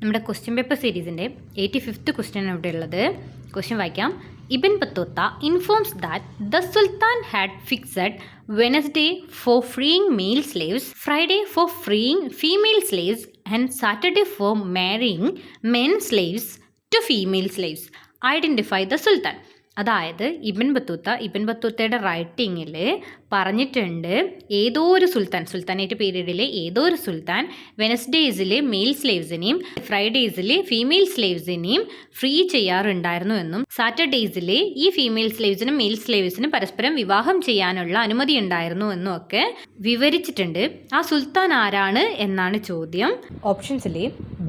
നമ്മുടെ question paper സീരീസിൻ്റെ 85th question ഇവിടെ ഉള്ളത്. ക്വസ്റ്റ്യൻ വായിക്കാം. Ibn Battuta informs that the sultan had fixed Wednesday for freeing male slaves, Friday for freeing female slaves and Saturday for marrying men slaves to female slaves. Identify the sultan. അതായത് Ibn ബത്തൂത്തയുടെ റൈറ്റിങ്ങിൽ പറഞ്ഞിട്ടുണ്ട് ഏതോ ഒരു sultanate പീരീഡിലെ ഏതോ ഒരു സുൽത്താൻ വെനസ്ഡേയ്സിൽ mail സ്ലേവ്സിനെയും ഫ്രൈഡേയ്സിൽ female സ്ലേവ്സിനെയും free ചെയ്യാറുണ്ടായിരുന്നു എന്നും സാറ്റർഡേയ്സിൽ ഈ female സ്ലേവ്സിനും mail സ്ലേവ്സിനും പരസ്പരം വിവാഹം ചെയ്യാനുള്ള അനുമതി ഉണ്ടായിരുന്നു എന്നും ഒക്കെ വിവരിച്ചിട്ടുണ്ട്. ആ സുൽത്താൻ ആരാണ് എന്നാണ് ചോദ്യം. ഓപ്ഷൻസിൽ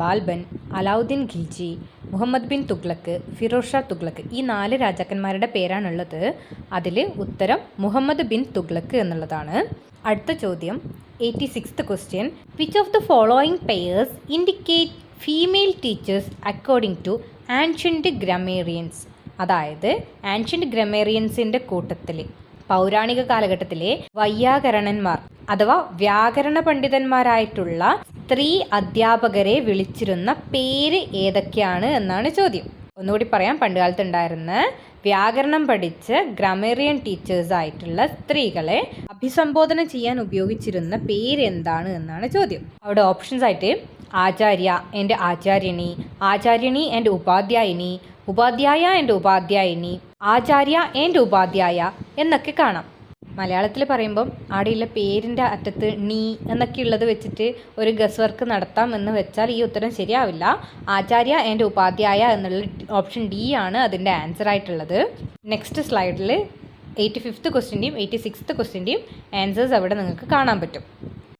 ബാൽബൻ, അലാവുദ്ദീൻ ഖിൽജി, മുഹമ്മദ് ബിൻ തുഗ്ലക്ക്, ഫിറോസ് ഷാ തുഗ്ലക്ക്, ഈ 4 രാജാക്കന്മാരുടെ പേരാണുള്ളത്. അതിൽ ഉത്തരം മുഹമ്മദ് ബിൻ തുഗ്ലക്ക് എന്നുള്ളതാണ്. അടുത്ത ചോദ്യം 86th question. Which of the following pairs indicate female teachers according to ancient grammarians? അതായത് ആൻഷ്യൻ്റ് ഗ്രമേറിയൻസിൻ്റെ കൂട്ടത്തിൽ പൗരാണിക കാലഘട്ടത്തിലെ വൈയാകരണന്മാർ അഥവാ വ്യാകരണ പണ്ഡിതന്മാരായിട്ടുള്ള സ്ത്രീ അധ്യാപകരെ വിളിച്ചിരുന്ന പേര് ഏതൊക്കെയാണ് എന്നാണ് ചോദ്യം. ഒന്നുകൂടി പറയാം. പണ്ടുകാലത്ത് ഉണ്ടായിരുന്ന വ്യാകരണം പഠിച്ച് ഗ്രമേറിയൻ ടീച്ചേഴ്സായിട്ടുള്ള സ്ത്രീകളെ അഭിസംബോധന ചെയ്യാൻ ഉപയോഗിച്ചിരുന്ന പേര് എന്താണ് എന്നാണ് ചോദ്യം. അവിടെ ഓപ്ഷൻസ് ആയിട്ട് ആചാര്യ ആൻഡ് ആചാര്യണി, ആചാര്യണി ആൻഡ് ഉപാധ്യായിനി, ഉപാധ്യായ ആൻഡ് ഉപാധ്യായിനി, ആചാര്യ ആൻഡ് ഉപാധ്യായ എന്നൊക്കെ കാണാം. മലയാളത്തിൽ പറയുമ്പം അവിടെയുള്ള പേരിൻ്റെ അറ്റത്ത് നീ എന്നൊക്കെ ഉള്ളത് വെച്ചിട്ട് ഒരു ഗസ് വർക്ക് നടത്താം എന്ന് വെച്ചാൽ ഈ ഉത്തരം ശരിയാവില്ല. ആചാര്യ ആൻഡ് ഉപാധ്യായ എന്നുള്ള ഓപ്ഷൻ ഡി ആണ് അതിൻ്റെ ആൻസർ ആയിട്ടുള്ളത്. നെക്സ്റ്റ് സ്ലൈഡിൽ 85th ക്വസ്റ്റ്യൻ്റെയും 86th ക്വസ്റ്റ്യൻ്റെയും ആൻസേഴ്സ് അവിടെ നിങ്ങൾക്ക് കാണാൻ പറ്റും.